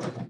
Okay.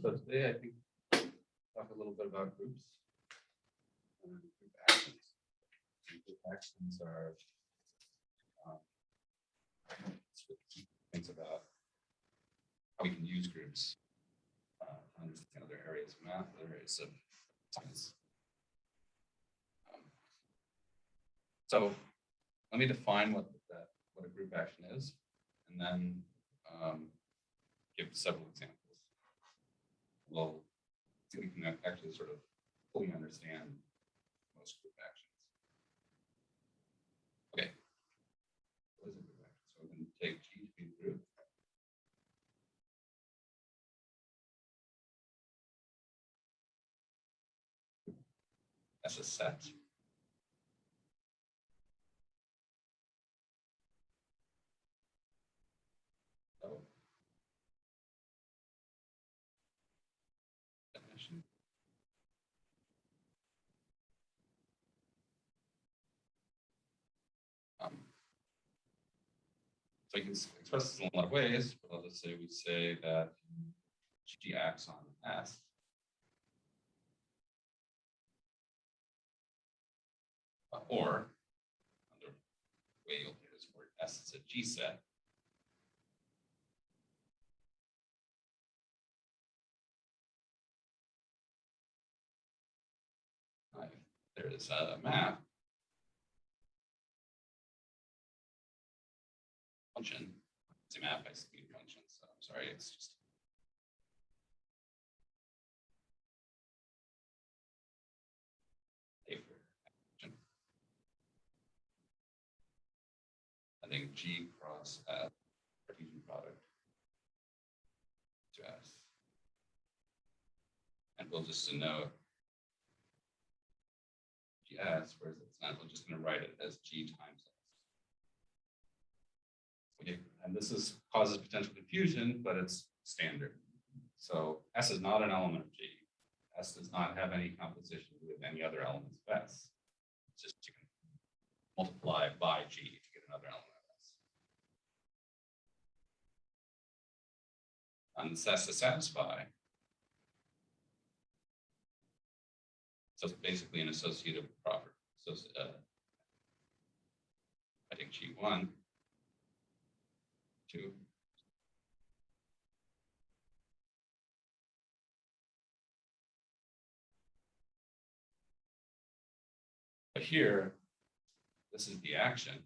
So today I think talk a little bit about groups and group actions. Group actions are things about how we can use groups to understand other areas of math, other areas of science. So let me define what a group action is, and then give several examples. Well, so we can actually sort of fully understand most group actions. Okay. What is a group action? So we're going to take G to be the group. That's a set. So definition. So you can express this in a lot of ways, but I'll just say we say that G acts on S. Or another way you'll hear this word S is a G set. There is a map function. It's a map, I speed function, so I'm sorry, it's just a function. I think G cross S, Cartesian product to S. And we'll just denote GS, whereas it's not, we're just going to write it as G times S. Okay, and this causes potential confusion, but it's standard. So S is not an element of G. S does not have any composition with any other elements of S. It's just you can multiply by G to get another element of S. And this has to satisfy. So it's basically an associative property. So I think G1, 2. But here, this is the action.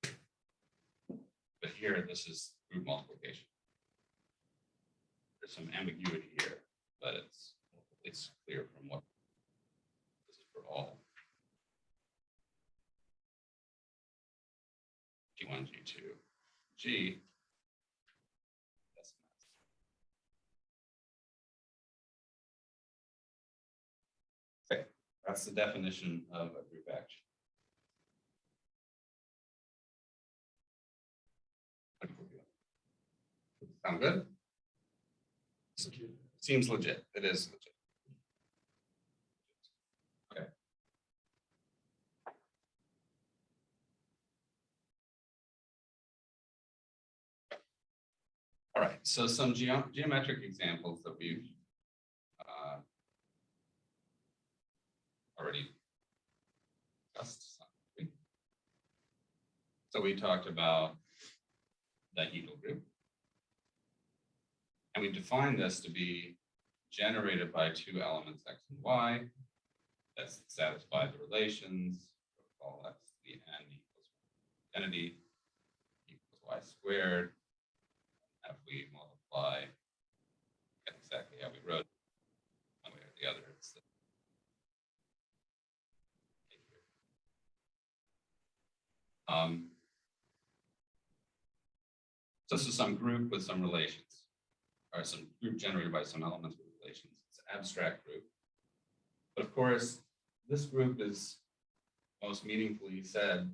But here, this is group multiplication. There's some ambiguity here, but it's clear from what this is for all. G1, G2, G. Okay, that's the definition of a group action. Sound good? Seems legit. It is legit. Okay. All right. So some geometric examples that we've already discussed. So we talked about the dihedral group. And we define this to be generated by two elements, x and y, that satisfy the relations. We'll call x the n equals identity equals y squared. And if we multiply, get exactly how we wrote it, one way or the other, it's the so this is some group with some relations, or some group generated by some elements with relations. It's an abstract group. But of course, this group is most meaningfully said,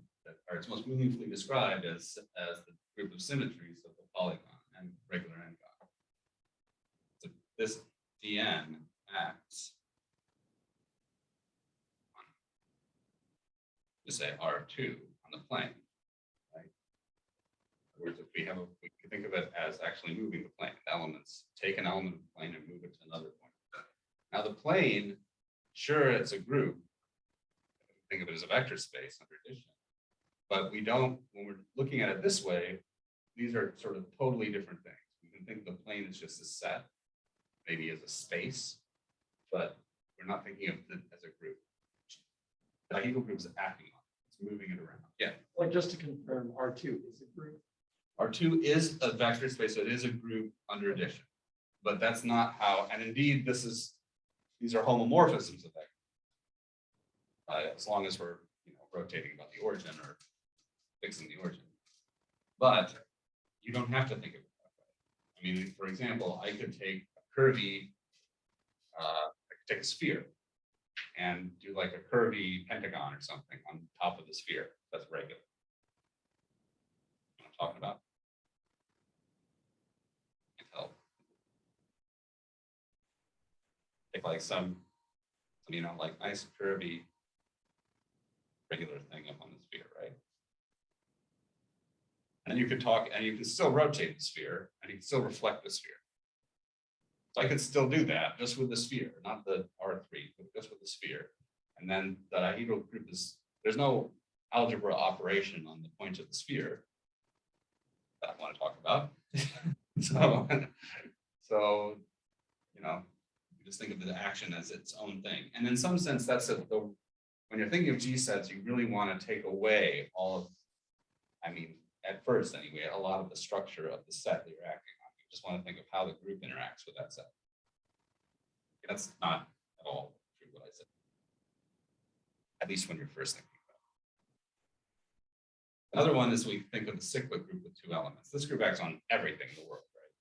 or it's most meaningfully described as the group of symmetries of the polygon and regular n-gon. So this Dn acts on, just say R2 on the plane. If we can think of it as actually moving the plane. Elements take an element of the plane and move it to another point. Now the plane, sure, it's a group. Think of it as a vector space under addition. But we don't, when we're looking at it this way, these are sort of totally different things. We can think of the plane as just a set, maybe as a space, but we're not thinking of it as a group. The dihedral group is acting on it. It's moving it around. Yeah. Like just to confirm, R2 is a group. R2 is a vector space, so it is a group under addition, but that's not how, and indeed these are homomorphisms of that. As long as we're rotating about the origin or fixing the origin. But you don't have to think of it that way. I mean, for example, I could take a curvy, I could take a sphere and do like a curvy pentagon or something on top of the sphere. That's regular. You know what I'm talking about? Help. Take like some like nice curvy regular thing up on the sphere, right? And you could talk, and you can still rotate the sphere, and you can still reflect the sphere. So I could still do that just with the sphere, not the R3, but just with the sphere. And then the dihedral group is, there's no algebra operation on the point of the sphere that I want to talk about. So, you just think of the action as its own thing. And in some sense, that's when you're thinking of G sets, you really want to take away all of, at first anyway, a lot of the structure of the set that you're acting on. You just want to think of how the group interacts with that set. That's not at all true what I said. At least when you're first thinking about it. Another one is we think of the cyclic group with two elements. This group acts on everything in the world, right?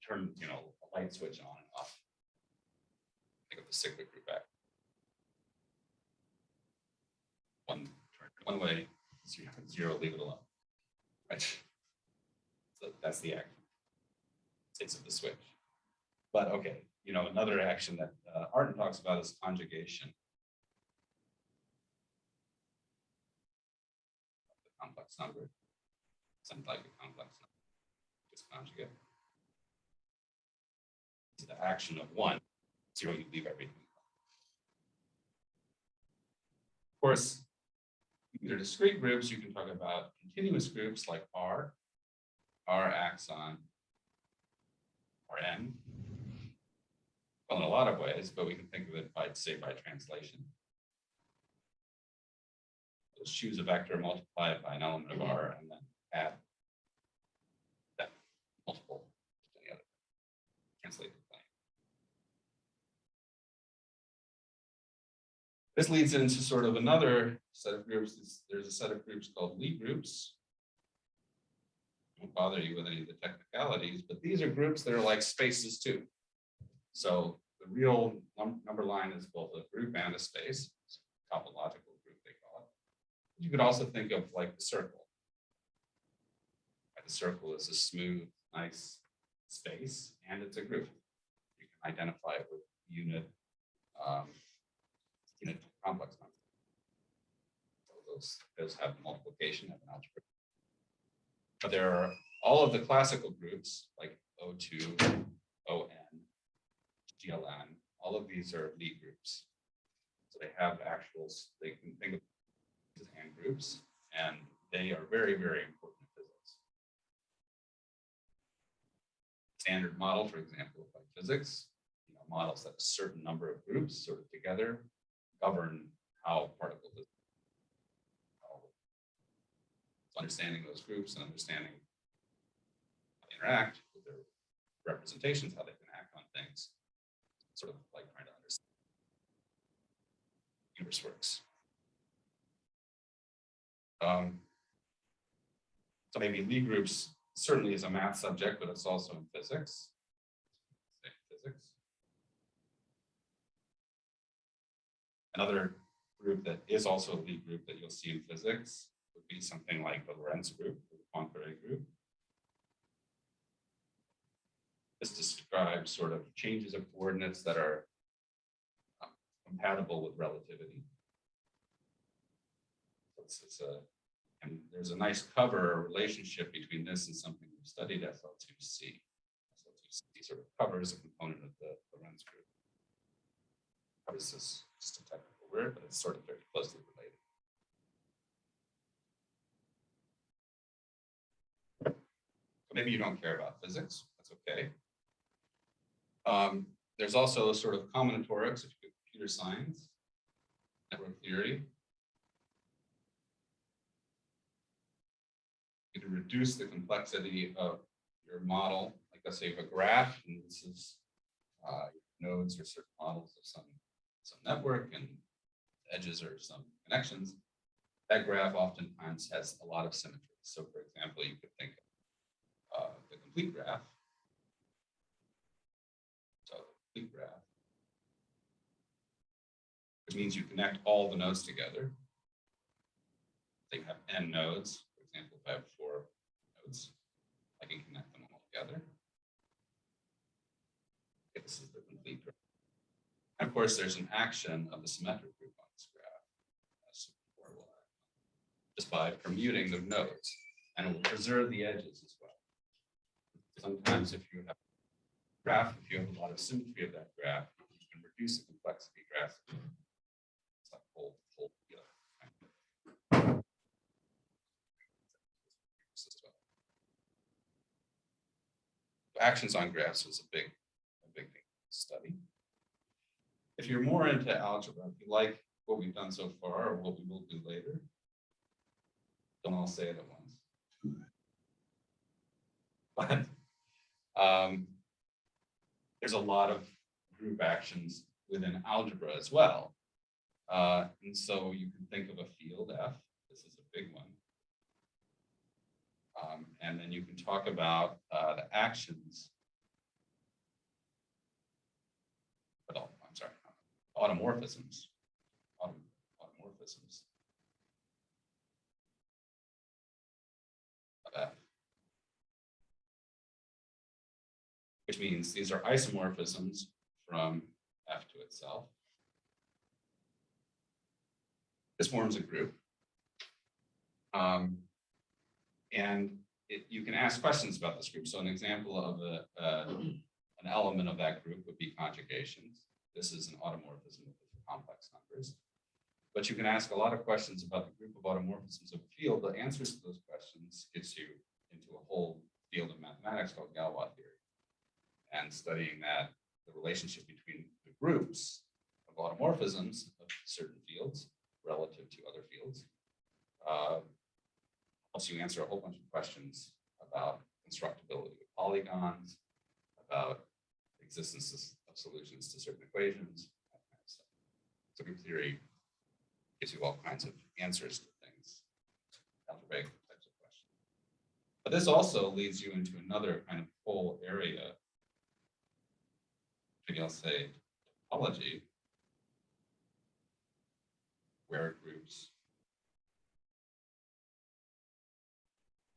Turn, a light switch on and off. Think of the cyclic group act. One way, zero, leave it alone. Right. So that's the action. States of the switch. But okay, another action that Artin talks about is conjugation. The complex number. Something like a complex number. Just conjugate. It's the action of one. Zero, you leave everything. Of course, these are discrete groups. You can talk about continuous groups like R acts on Rn. Well, in a lot of ways, but we can think of it by translation. Just choose a vector, multiply it by an element of R, and then add This leads into sort of another set of groups. There's a set of groups called Lie groups. Won't bother you with any of the technicalities, but these are groups that are like spaces too. So the real number line is both a group and a space. It's a topological group, they call it. You could also think of like the circle. The circle is a smooth, nice space, and it's a group. You can identify it with unit complex numbers. So those have multiplication, have an algebra. But there are all of the classical groups like O2, ON, GLN. All of these are Lie groups. So they have actuals. They can think of these as groups, and they are very, very important in physics. Standard model, for example, of physics, models that a certain number of groups sort of together govern how particles understanding those groups and understanding how they interact with their representations, how they can act on things, sort of like trying to understand how the universe works. So maybe Lie groups certainly is a math subject, but it's also in physics. Another group that is also a Lie group that you'll see in physics would be something like the Lorentz group, or the Poincare group. This describes sort of changes of coordinates that are compatible with relativity. And there's a nice cover relationship between this and something we've studied, SL2C. SL2C sort of covers a component of the Lorentz group. Covers this, just a technical word, but it's sort of very closely related. Maybe you don't care about physics, that's okay. There's also sort of combinatorics of computer science, network theory. You can reduce the complexity of your model. Like let's say you have a graph, and this is nodes or certain models of some network, and edges or some connections. That graph oftentimes has a lot of symmetry. So for example, you could think of the complete graph. So the complete graph, which means you connect all the nodes together. They have n nodes. For example, if I have 4 nodes, I can connect them all together. Okay, this is the complete graph. And of course, there's an action of the symmetric group on this graph, just by permuting the nodes, and it will preserve the edges as well. Sometimes if you have a graph, if you have a lot of symmetry of that graph, you can reduce the complexity drastically. It's like whole together. Actions on graphs was a big thing to study. If you're more into algebra, if you like what we've done so far or what we will do later, don't all say it at once. But there's a lot of group actions within algebra as well. And so you can think of a field F. This is a big one. And then you can talk about the actions. I'm sorry, automorphisms. Automorphisms of F. Which means these are isomorphisms from F to itself. This forms a group. And you can ask questions about this group. So an example of an element of that group would be conjugations. This is an automorphism of complex numbers. But you can ask a lot of questions about the group of automorphisms of a field. The answers to those questions gets you into a whole field of mathematics called Galois theory. And studying that, the relationship between the groups of automorphisms of certain fields relative to other fields helps you answer a whole bunch of questions about constructability of polygons, about the existence of solutions to certain equations, that kind of stuff. So group theory gives you all kinds of answers to things, algebraic types of questions. But this also leads you into another kind of whole area. Maybe I'll say topology, where groups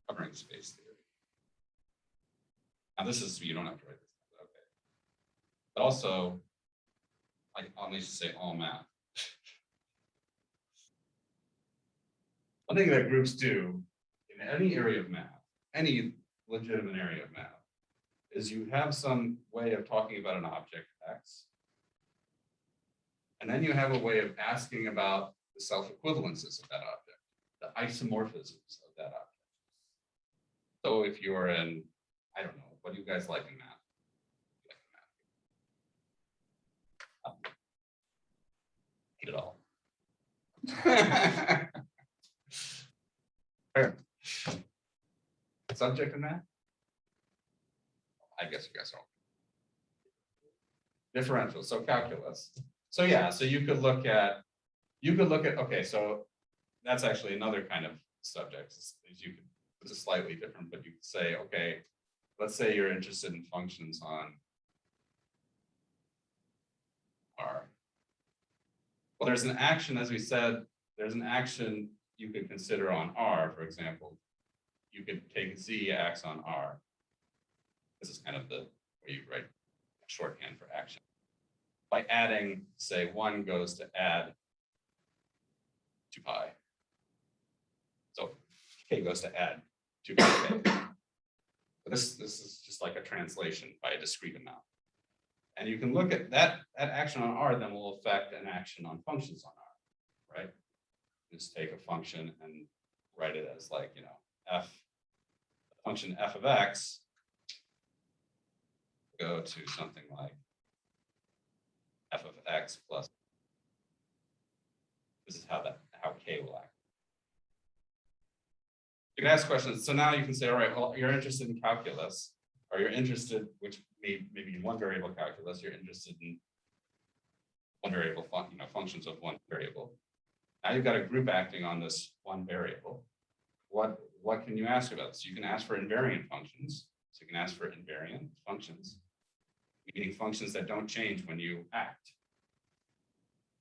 covering space theory. Now this is, you don't have to write this down, okay. But also, I'll need to say all math. One thing that groups do in any area of math, any legitimate area of math, is you have some way of talking about an object X, and then you have a way of asking about the self-equivalences of that object, the isomorphisms of that object. So if you're in, I don't know, what do you guys like in math? Hate it all. Fair. Subject in math? I guess you guys don't. Differential, so calculus. So yeah, so you could look at, okay, so that's actually another kind of subject. It's a slightly different, but you could say, okay, let's say you're interested in functions on R. Well, there's an action, as we said, there's an action you could consider on R, for example. You could take Z acts on R. This is kind of the way you write shorthand for action. By adding, say, 1 goes to add 2 pi. So K goes to add 2 pi K. But this is just like a translation by a discrete amount. And you can look at that action on R then will affect an action on functions on R, right? Just take a function and write it as like, function f of x, go to something like f of x plus, this is how K will act. You can ask questions. So now you can say, all right, well, you're interested in calculus, or you're interested, which maybe in one variable calculus, you're interested in one variable, functions of one variable. Now you've got a group acting on this one variable. What can you ask about this? You can ask for invariant functions. So you can ask for invariant functions, meaning functions that don't change when you act.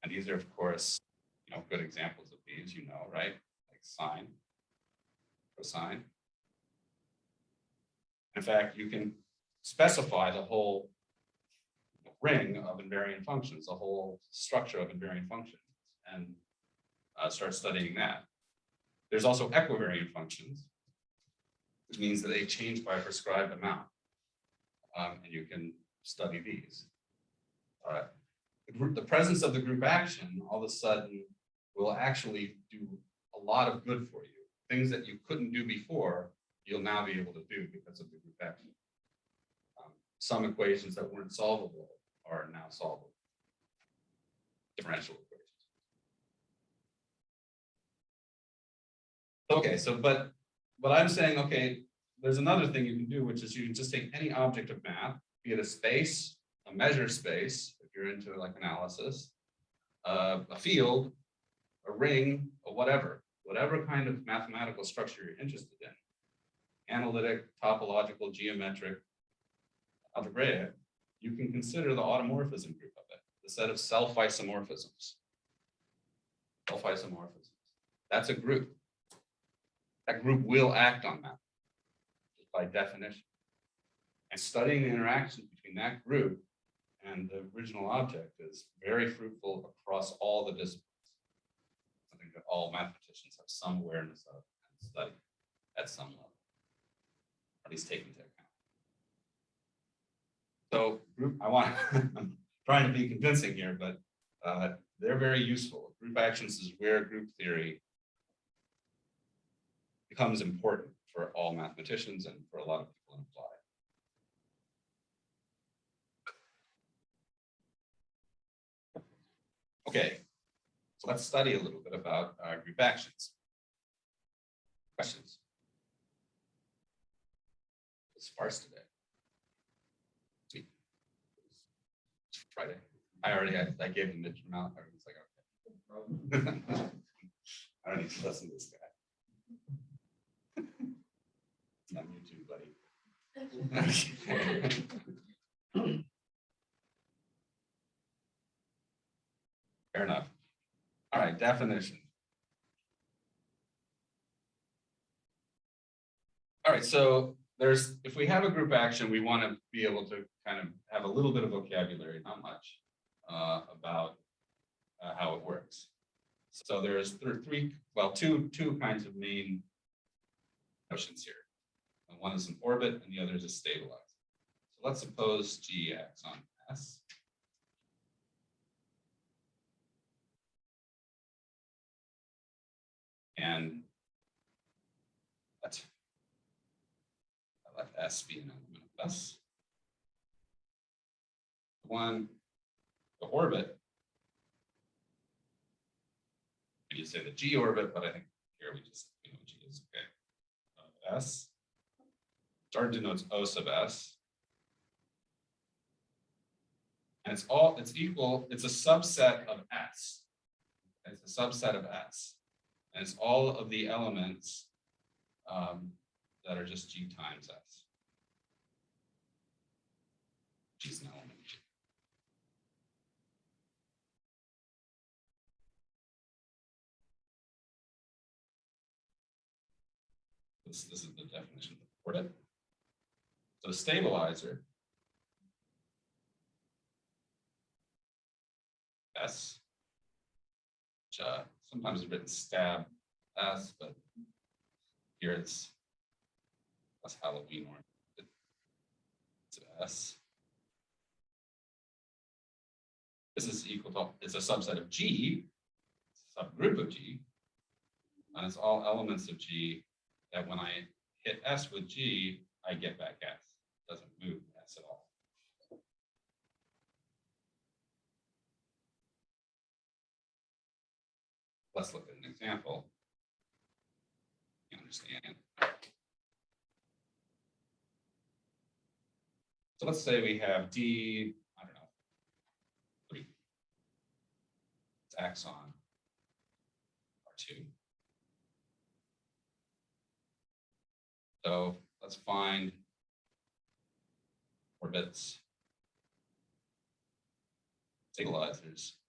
And these are, of course, good examples of these, right? Like sine, cosine. In fact, you can specify the whole ring of invariant functions, the whole structure of invariant functions, and start studying that. There's also equivariant functions, which means that they change by a prescribed amount. And you can study these. The presence of the group action all of a sudden will actually do a lot of good for you. Things that you couldn't do before, you'll now be able to do because of the group action. Some equations that weren't solvable are now solvable. Differential equations. Okay, but I'm saying, okay, there's another thing you can do, which is you can just take any object of math, be it a space, a measure space, if you're into like analysis, a field, a ring, or whatever kind of mathematical structure you're interested in, analytic, topological, geometric, algebraic, you can consider the automorphism group of it, the set of self-isomorphisms. Self-isomorphisms. That's a group. That group will act on that, just by definition. And studying the interactions between that group and the original object is very fruitful across all the disciplines. I think that all mathematicians have some awareness of and study at some level, or at least take into account. So group, I'm trying to be convincing here, but they're very useful. Group actions is where group theory becomes important for all mathematicians and for a lot of people in applied. Okay, so let's study a little bit about group actions. Questions? It's sparse today. Sweet. It's Friday. I gave the midterm out. Everyone's like, okay. I don't need to listen to this guy. It's on YouTube, buddy. Fair enough. All right, definition. All right, so there's, if we have a group action, we want to be able to kind of have a little bit of vocabulary, not much, about how it works. So there's two kinds of main notions here. And one is an orbit and the other is a stabilizer. So let's suppose G acts on S. And let S be an element of S. The orbit, we just say the G orbit, but I think here we just, G is okay. S. Star denotes O sub S. And it's equal, it's a subset of S. It's a subset of S. And it's all of the elements that are just G times S. G is an element of G. This is the definition of the orbit. So the stabilizer, S, which sometimes is written stab S, but here it's less Halloween or it's S. This is equal to, it's a subset of G, a subgroup of G, and it's all elements of G that when I hit S with G, I get back S. It doesn't move S at all. Let's look at an example. You understand. So let's say we have D, I don't know, 3. It's acts on R2. So let's find orbits, stabilizers.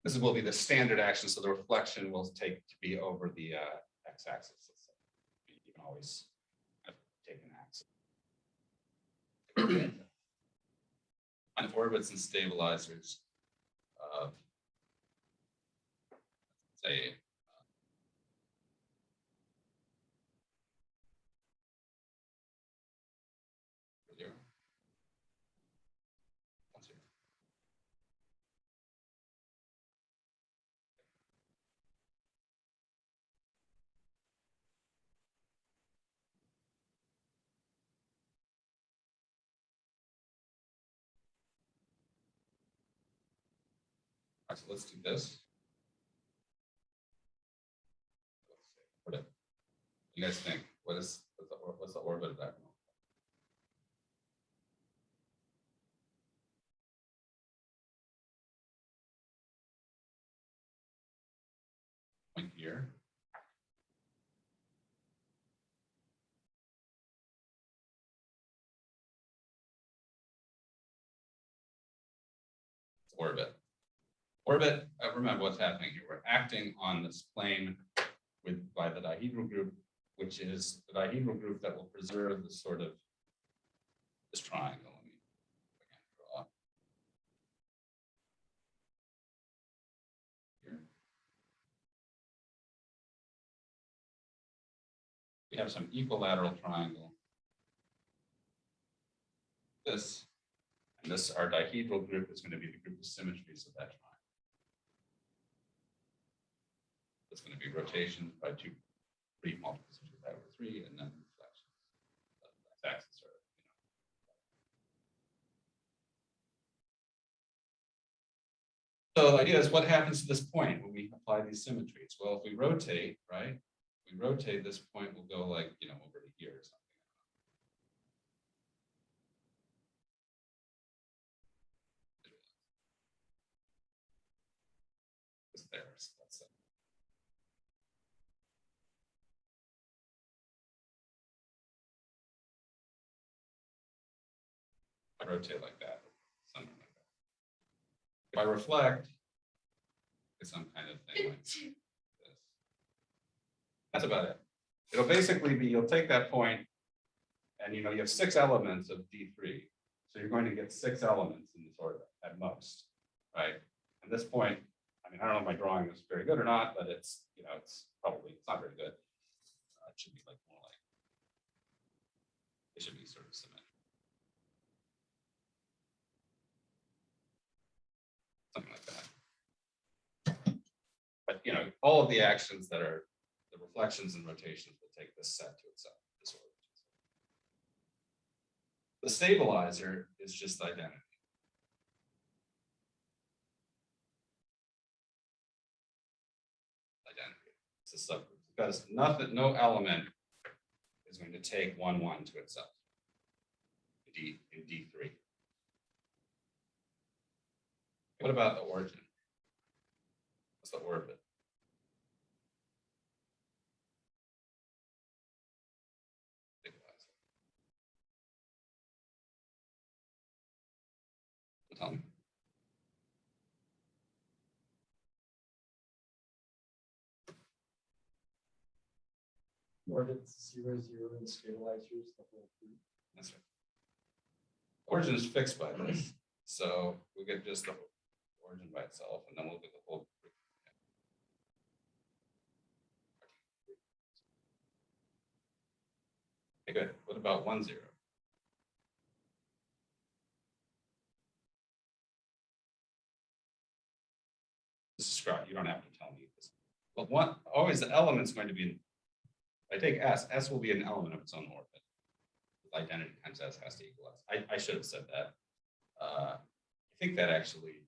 This will be the standard action, so the reflection will take to be over the x-axis. You can always take an axis. Find orbits and stabilizers of, say, all right, so let's do this. What do you guys think? What's the orbit of that? Point here. Orbit. Orbit, remember what's happening here. We're acting on this plane by the dihedral group, which is the dihedral group that will preserve the sort of this triangle. Let me again draw. Here. We have some equilateral triangle. This, and this, our dihedral group is going to be the group of symmetries of that triangle. It's going to be rotations by 2 brief multiples of 2 pi over 3, and then reflections. Axis are, So the idea is, what happens to this point when we apply these symmetries? Well, if we rotate, right? If we rotate, this point will go like, over to here or something. squares, let's say. I rotate like that, something like that. If I reflect, it's some kind of thing like this. That's about it. It'll basically be, you'll take that point and you have 6 elements of D3. So you're going to get 6 elements in this order at most, right? And this point, I mean, I don't know if my drawing is very good or not, but it's, it's not very good. It should be like more like, it should be sort of symmetric. Something like that. But, all of the actions that are the reflections and rotations will take this set to itself, this order. The stabilizer is just identity. It's a subgroup because no element is going to take 1, 1 to itself in D3. What about the origin? What's the orbit? Tell me. Orbits 0, 0, and stabilizers, the whole group. That's right. Origin is fixed by this. So we get just the origin by itself, and then we'll get the whole group. Okay, good. What about 1, 0? This is Scott. You don't have to tell me this. But always the element's going to be, if I take S will be an element of its own orbit. Identity times S has to equal S. I should have said that. I think that actually,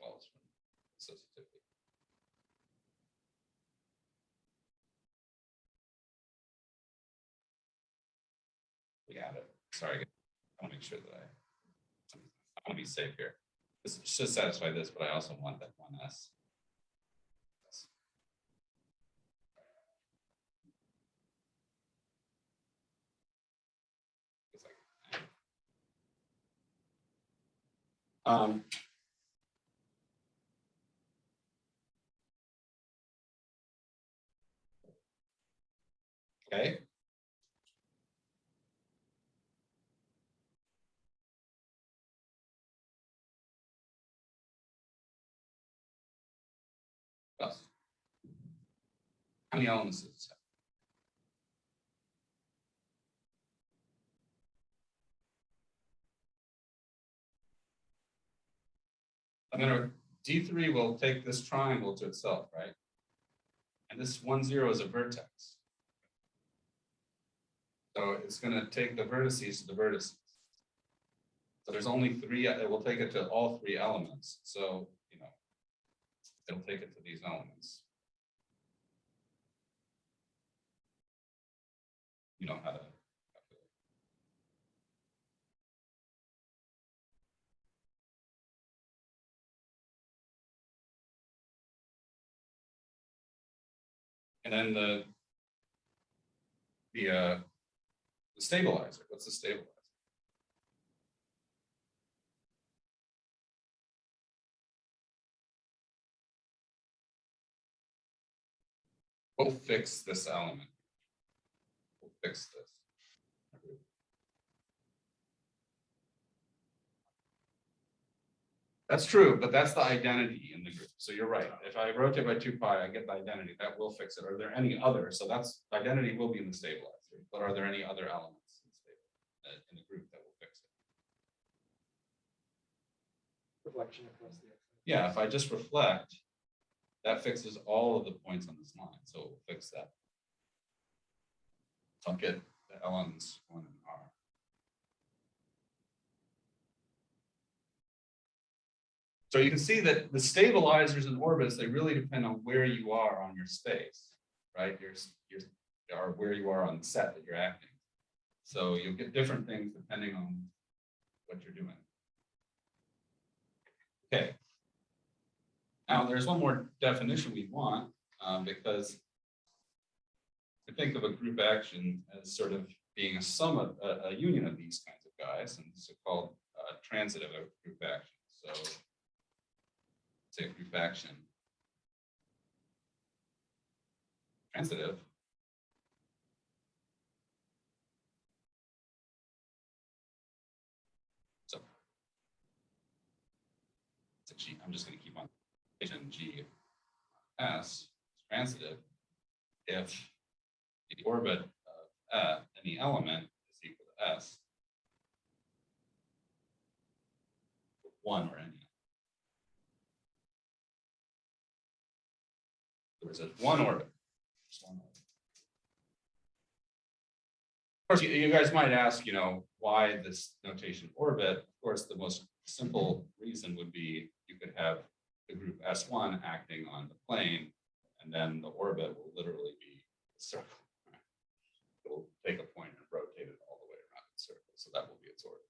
follows from associativity. We got it. Sorry, I want to make sure that I want to be safe here. This should satisfy this, but I also want that 1S. Okay. Yes. How many elements does this have? D3 will take this triangle to itself, right? And this 1, 0 is a vertex. So it's going to take the vertices to the vertices. So there's only 3, it will take it to all 3 elements. So, it'll take it to these elements. You know how to calculate. And then the stabilizer. What's the stabilizer? We'll fix this element. We'll fix this. That's true, but that's the identity in the group. So you're right. If I rotate by 2 pi, I get the identity. That will fix it. Are there any other? So that's identity will be in the stabilizer. But are there any other elements in the group that will fix it? Reflection across the X. Yeah, if I just reflect, that fixes all of the points on this line. So we'll fix that. So I'll get the elements 1 and R. So you can see that the stabilizers and orbits, they really depend on where you are on your space, right? Or where you are on the set that you're acting. So you'll get different things depending on what you're doing. Now, there's one more definition we want, because I think of a group action as sort of being a sum of a union of these kinds of guys, and it's called transitive group action. So, say a group action transitive so it's a G. I'm just going to keep on G S transitive if the orbit of any element is equal to S, one or any. There's one orbit. Just one orbit. Of course, you guys might ask, why this notation orbit? Of course, the most simple reason would be you could have the group S1 acting on the plane, and then the orbit will literally be a circle. It will take a point and rotate it all the way around the circle, so that will be its orbit.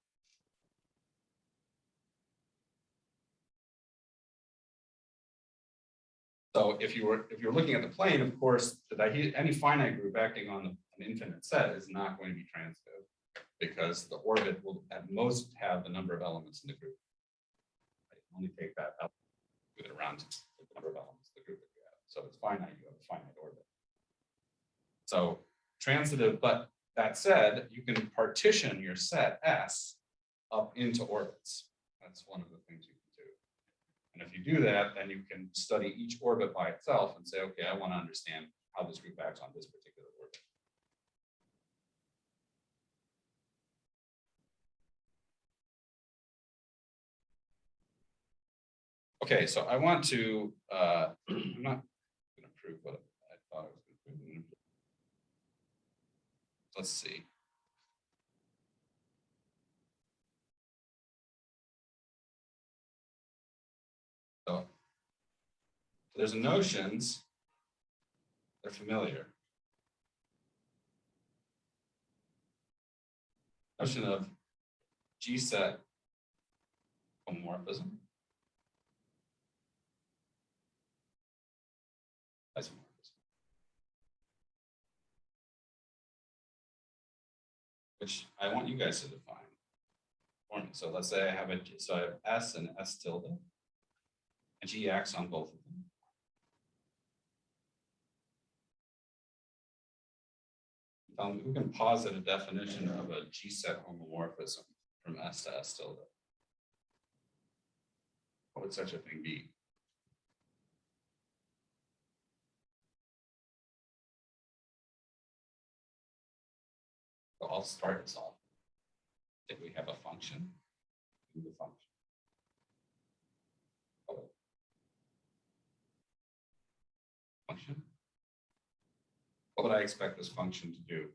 So if you're looking at the plane, of course, any finite group acting on an infinite set is not going to be transitive, because the orbit will at most have the number of elements in the group. Right? Only take that up, move it around to the number of elements in the group that you have. So it's finite, you have a finite orbit. So transitive, but that said, you can partition your set S up into orbits. That's one of the things you can do. And if you do that, then you can study each orbit by itself and say, okay, I want to understand how this group acts on this particular orbit. Okay, so I want to, I'm not going to prove what I thought I was going to prove. Let's see. So there's notions, they're familiar. Notion of G-set homomorphism. Isomorphism. Which I want you guys to define for me. So let's say I have S and S tilde, and G acts on both of them. We can posit a definition of a G-set homomorphism from S to S tilde. What would such a thing be? So I'll start this off. If we have a function, do the function. Function. What would I expect this function to do?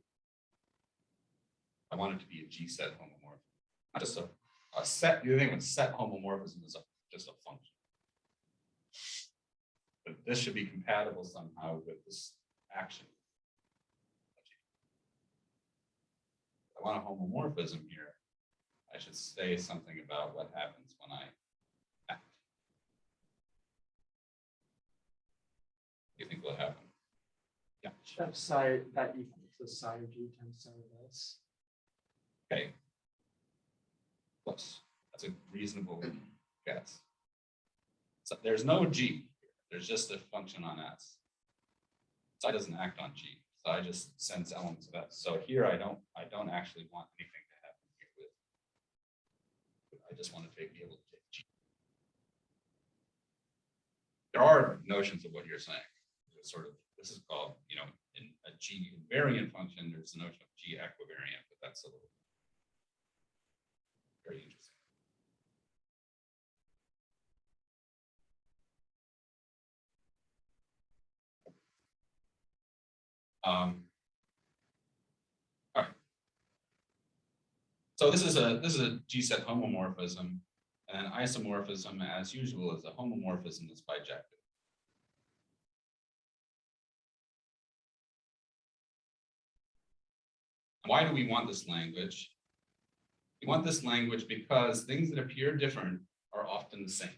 I want it to be a G-set homomorphism, not just a set. The thing with set homomorphism is just a function. But this should be compatible somehow with this action. If I want a homomorphism here, I should say something about what happens when I act. What do you think will happen? Yeah. That psi, that equals the psi of G times psi of S. Okay. Close. That's a reasonable guess. So there's no G. There's just a function on S. Psi doesn't act on G. Psi just sends elements of S. So here I don't actually want anything to happen here with. I just want to be able to take G. There are notions of what you're saying. There's sort of, this is called, in a G invariant function, there's the notion of G equivariant, but that's a little very interesting. All right. So this is a G-set homomorphism, and isomorphism, as usual, is a homomorphism that's bijective. Why do we want this language? We want this language because things that appear different are often the same.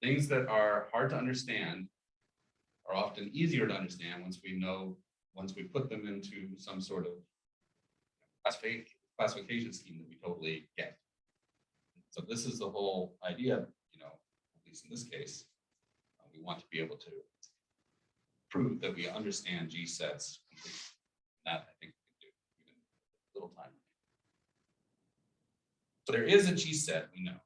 Things that are hard to understand are often easier to understand once we put them into some sort of classification scheme that we totally get. So this is the whole idea, at least in this case, we want to be able to prove that we understand G sets completely. That I think we can do even a little time. So there is a G set, we know.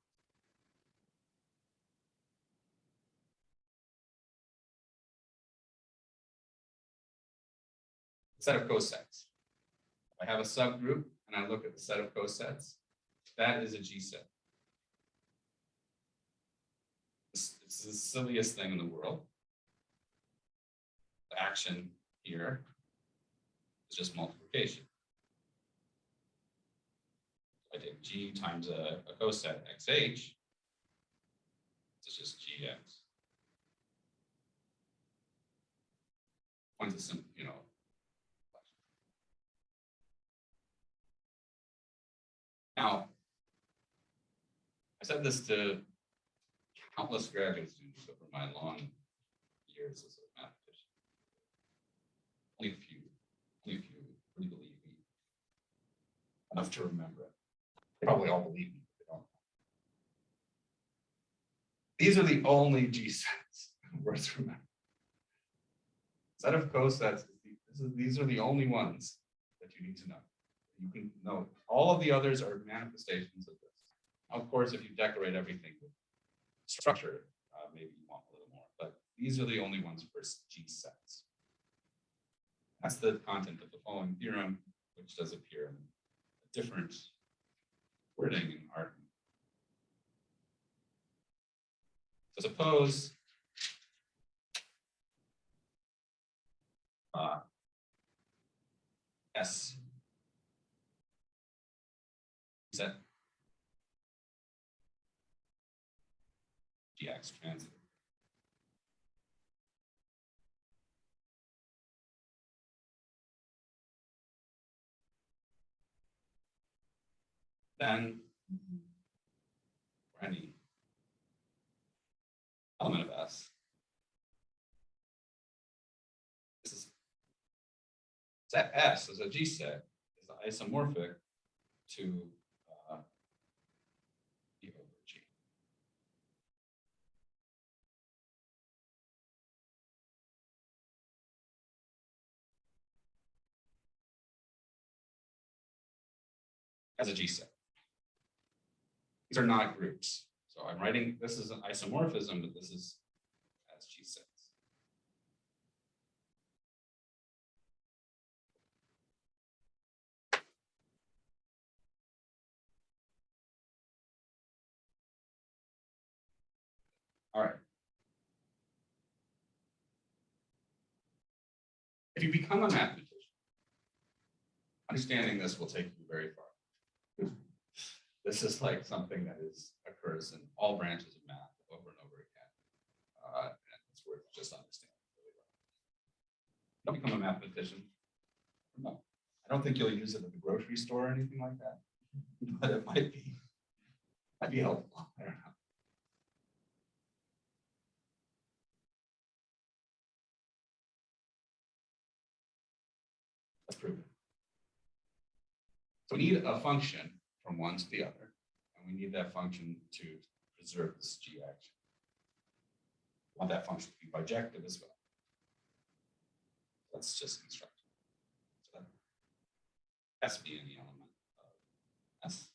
Set of cosets. If I have a subgroup and I look at the set of cosets, that is a G set. It's the silliest thing in the world. The action here is just multiplication. I take G times a coset XH, it's just GX. Points of simple, Now, I said this to countless graduate students over my long years as a mathematician. Only a few really believe me. Enough to remember it. They probably all believe me, but they don't. These are the only G sets worth remembering. Set of cosets, these are the only ones that you need to know. You can know all of the others are manifestations of this. Of course, if you decorate everything with structure, maybe you want a little more, but these are the only ones for G sets. That's the content of the following theorem, which does appear in a different wording in argument. So suppose S set GX transit. Then for any element of S, this is set S as a G set is isomorphic to E over G. As a G set. These are not groups. So I'm writing, this is an isomorphism, but this is as G sets. All right. If you become a mathematician, understanding this will take you very far. This is like something that occurs in all branches of math over and over again. And it's worth just understanding really well. Don't become a mathematician. No. I don't think you'll use it at the grocery store or anything like that, but it might be helpful. I don't know. Let's prove it. So we need a function from one to the other, and we need that function to preserve this G action. We want that function to be bijective as well. Let's just construct it. So S being the element of S.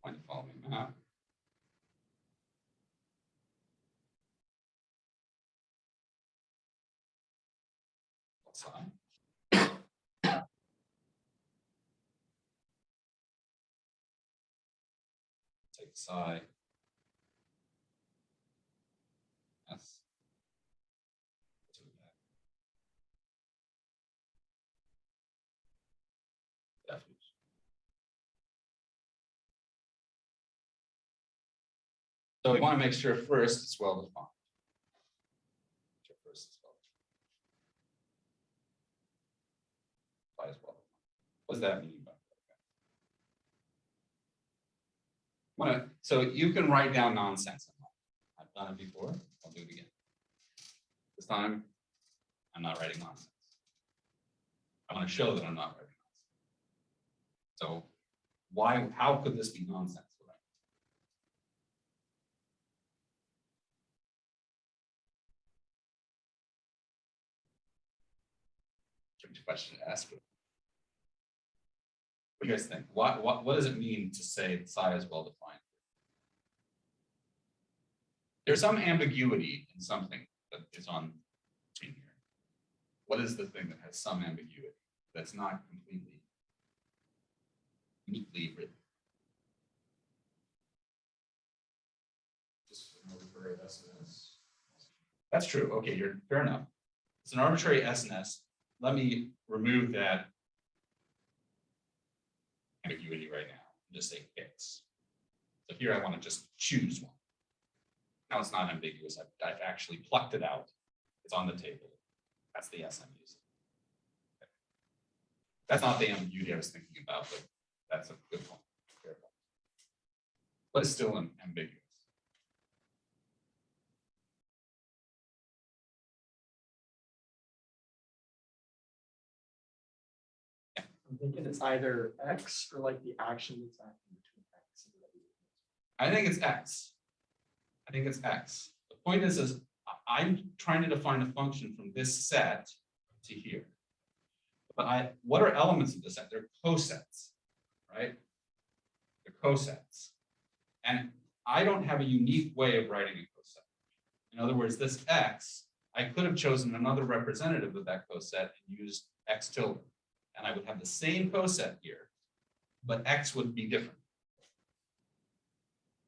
Find the following map. What's I? Take psi S to that. Definition. So we want to make sure first it's well defined. First it's well defined. As well. What does that mean by that? So you can write down nonsense in life. done it before, I'll do it again. This time, I'm not writing nonsense. I want to show that I'm not writing nonsense. So how could this be nonsense? Strange question to ask. What do you guys think? What does it mean to say that psi is well defined? There's some ambiguity in something that is on screen here. What is the thing that has some ambiguity that's not completely neatly written? Just an arbitrary SNS. That's true. Okay, you're fair enough. It's an arbitrary SNS. Let me remove that ambiguity right now and just say fix. So here I want to just choose one. Now it's not ambiguous. I've actually plucked it out. It's on the table. That's the S I'm using. Okay. That's not the ambiguity I was thinking about, but that's a good point. But it's still ambiguous. I'm thinking it's either X or like the action that's acting between X and W. I think it's X. I think it's X. The point is I'm trying to define a function from this set to here. But what are elements of the set? They're cosets, right? They're cosets. And I don't have a unique way of writing a coset. In other words, this X, I could have chosen another representative of that coset and used X tilde. And I would have the same coset here, but X would be different.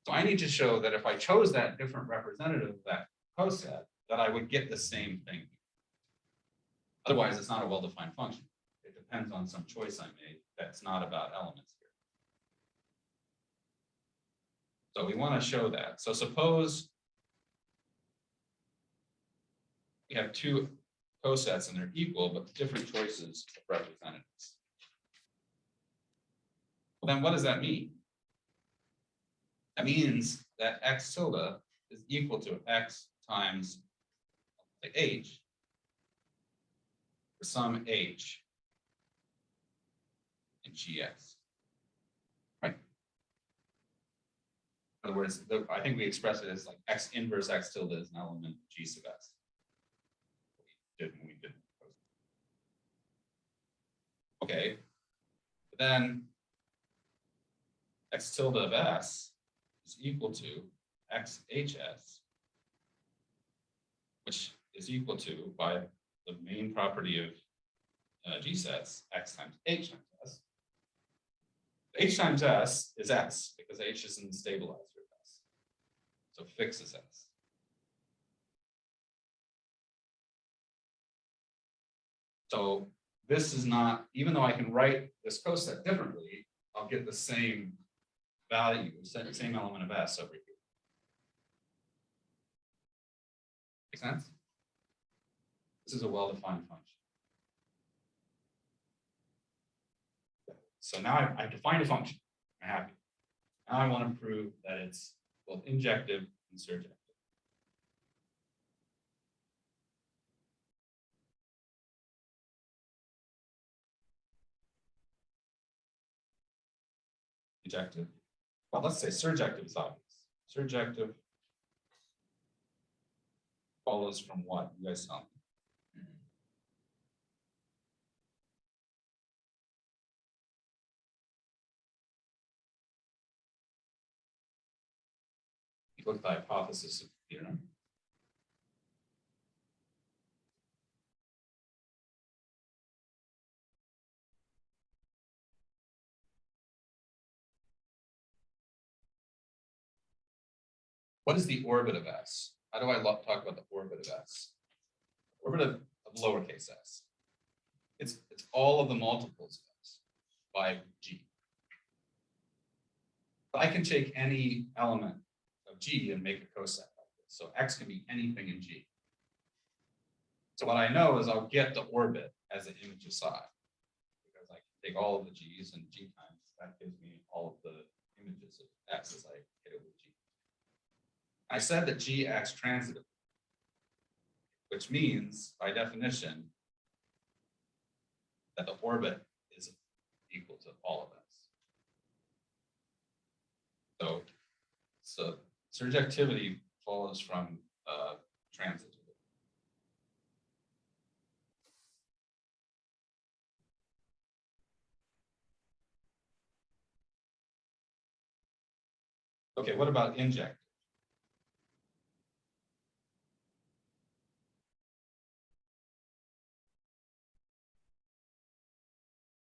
So I need to show that if I chose that different representative of that coset, that I would get the same thing. Otherwise, it's not a well-defined function. It depends on some choice I made that's not about elements here. So we want to show that. So suppose we have two cosets and they're equal, but different choices of representatives. Well, then what does that mean? That means that X tilde is equal to X times the H for some H in GX. Right? In other words, I think we express it as like X inverse X tilde is an element of G sub S. We didn't. Okay. But then X tilde of S is equal to XHS, which is equal to, by the main property of G sets, X times H times S. H times S is S because H is in the stabilizer of S. So fix is S. So this is not, even though I can write this coset differently, I'll get the same value, same element of S over here. Make sense? This is a well-defined function. So now I've defined a function. I'm happy. Now I want to prove that it's both injective and surjective. Injective. Well, let's say surjective is obvious. Surjective follows from what? You guys tell me. Look at the hypothesis of the theorem. What is the orbit of S? How do I talk about the orbit of S? Orbit of lowercase s. It's all of the multiples of S by G. But I can take any element of G and make a coset like this. So X can be anything in G. So what I know is I'll get the orbit as an image of psi, because I can take all of the G's and G times, that gives me all of the images of X as I hit it with G. I said that G acts transitively, which means by definition that the orbit is equal to all of S. So surjectivity follows from transitivity. Okay, what about injective?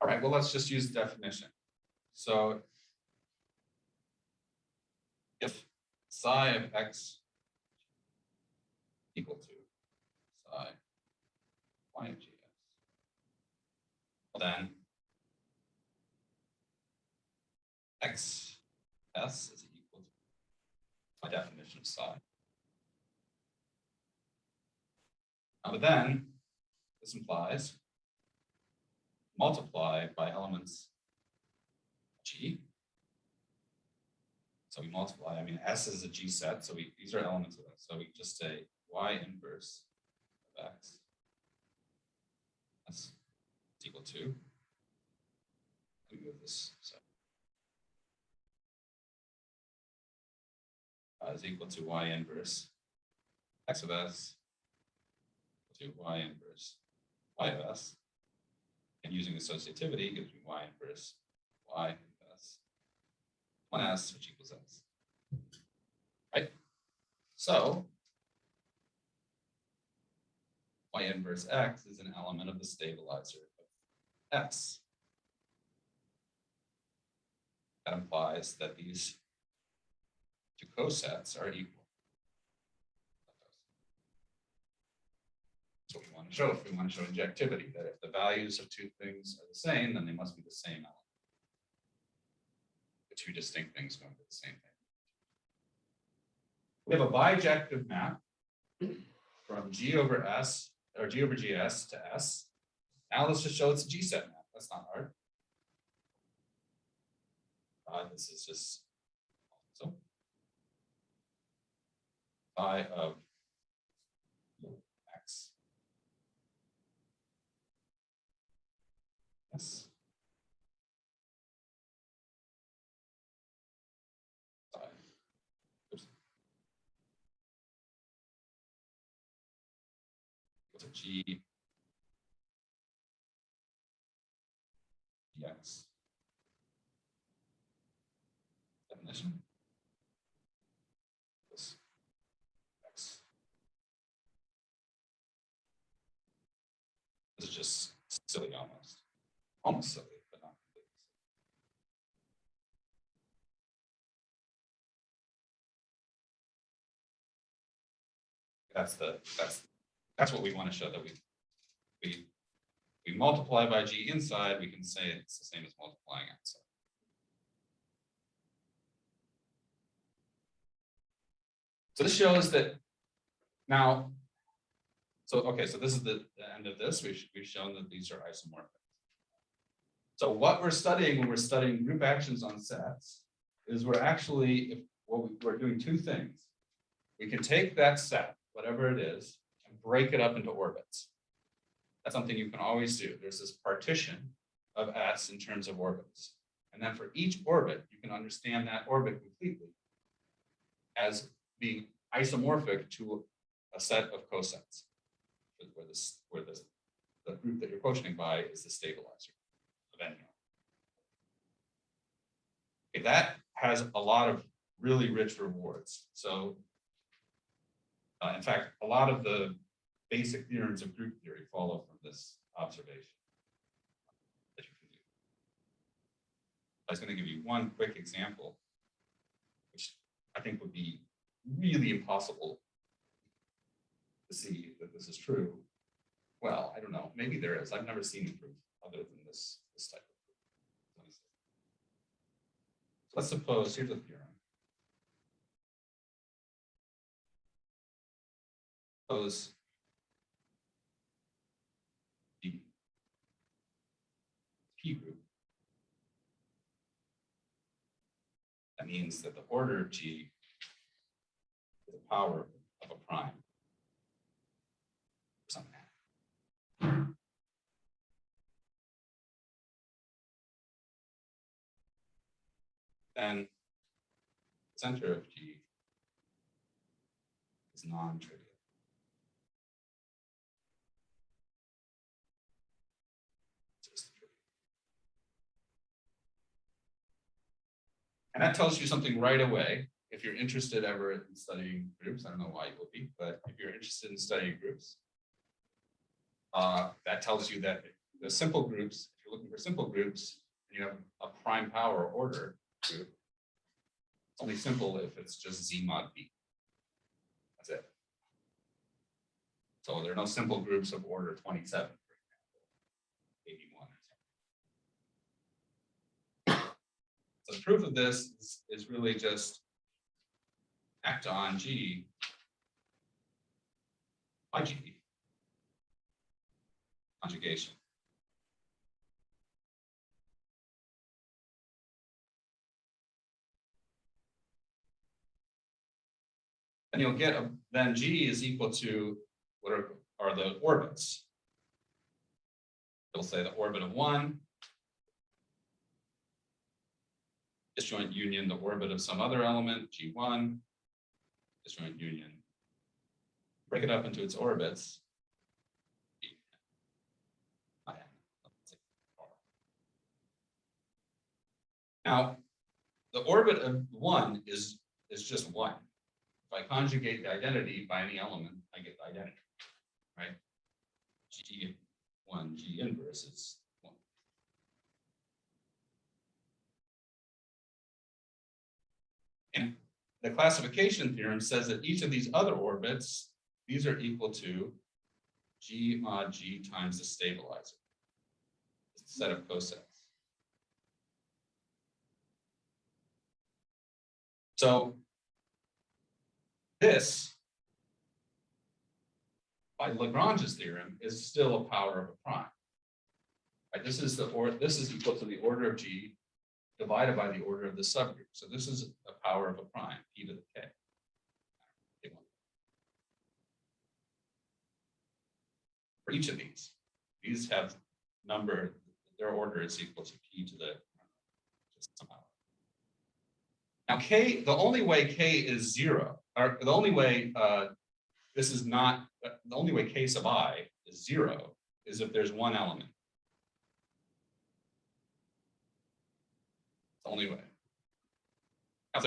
All right, well, let's just use the definition. So if psi of x equal to psi y of gs, then x s is equal to my definition of psi. But then this implies multiply by elements G. So we multiply, I mean, S is a G set, so these are elements of S. So we just say y inverse of x S is equal to, let me move this, so is equal to y inverse x of S to y inverse y of S. And using associativity gives me y inverse y of S 1s, which equals S. Right? So y inverse x is an element of the stabilizer of S. That implies that these two cosets are equal. That's what we want to show if we want to show injectivity, that if the values of two things are the same, then they must be the same element. The two distinct things going to be the same thing. We have a bijective map from G over S, or G over GS to S. Now let's just show it's a G set map. That's not hard. This is just so phi of x S phi. Oops. Equal to G dx. Definition. This x. This is just silly almost. Almost silly, but not completely silly. That's what we want to show, that we multiply by G inside, we can say it's the same as multiplying outside. So this shows that now, so this is the end of this. We've shown that these are isomorphic. So what we're studying when we're studying group actions on sets is we're doing two things. We can take that set, whatever it is, and break it up into orbits. That's something you can always do. There's this partition of S in terms of orbits. And then for each orbit, you can understand that orbit completely as being isomorphic to a set of cosets, where the group that you're quotienting by is the stabilizer of any element. Okay, that has a lot of really rich rewards. So in fact, a lot of the basic theorems of group theory follow from this observation that you can do. I was going to give you one quick example, which I think would be really impossible to see that this is true. Well, I don't know. Maybe there is. I've never seen the proof other than this type of proof. So let's suppose, here's a theorem. Suppose the P group. That means that the order of G the power of a prime. Something. Then the center of G is non-trivial. And that tells you something right away. If you're interested ever in studying groups, I don't know why you will be, but if you're interested in studying groups, that tells you that the simple groups, if you're looking for simple groups, and you have a prime power order group, it's only simple if it's just Z mod B. That's it. So there are no simple groups of order 27, for example, 81 or something. So the proof of this is really just act on G by G conjugation. And you'll get then G is equal to what are the orbits. It'll say the orbit of 1, disjoint union, the orbit of some other element, G1, disjoint union. Break it up into its orbits. Now, the orbit of 1 is just 1. If I conjugate the identity by any element, I get the identity, right? G1, G inverse is 1. And the classification theorem says that each of these other orbits, these are equal to G mod G times the stabilizer. It's a set of cosets. So this, by Lagrange's theorem, is still a power of a prime. Right? This is equal to the order of G divided by the order of the subgroup. So this is a power of a prime, e to the k. For each of these have number, their order is equal to p to the somehow. Now k, the only way k is 0, or the only way this is not, the only way k sub I is 0 is if there's one element. The only way. Now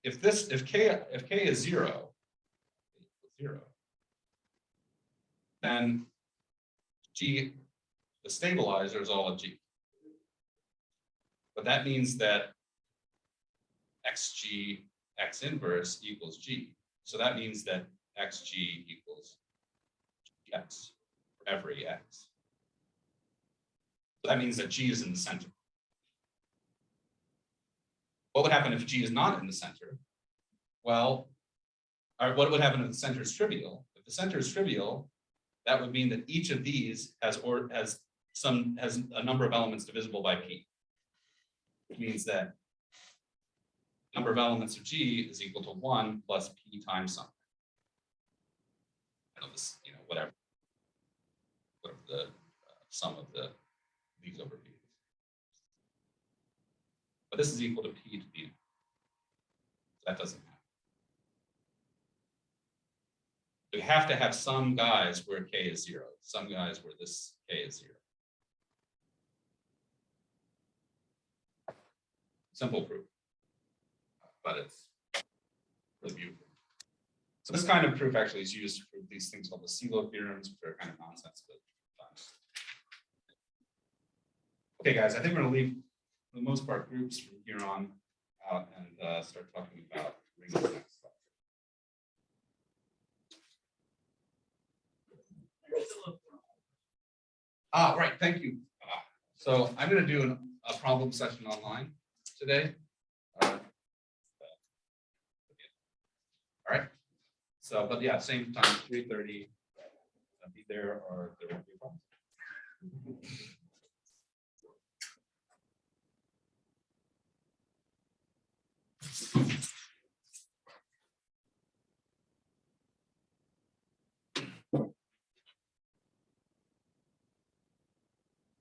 if k is 0, then G, the stabilizer is all of G. But that means that xg x inverse equals G. So that means that xg equals x for every x. So that means that G is in the center. What would happen if G is not in the center? Well, what would happen if the center is trivial? If the center is trivial, that would mean that each of these has a number of elements divisible by p. Which means that number of elements of G is equal to 1 plus p times something. I know this, whatever the sum of these over p. But this is equal to p to the. That doesn't happen. We have to have some guys where k is 0, some guys where this k is 0. Simple proof, but it's really beautiful. So this kind of proof actually is used to prove these things called the Silo theorems, which are kind of nonsense, but fun. Okay, guys, I think we're going to leave, for the most part, groups from here on out and start talking about rings next. Right, thank you. So I'm going to do a problem session online today. All right. So, but yeah, same time, 3:30. I'll be there, or there won't be a problem.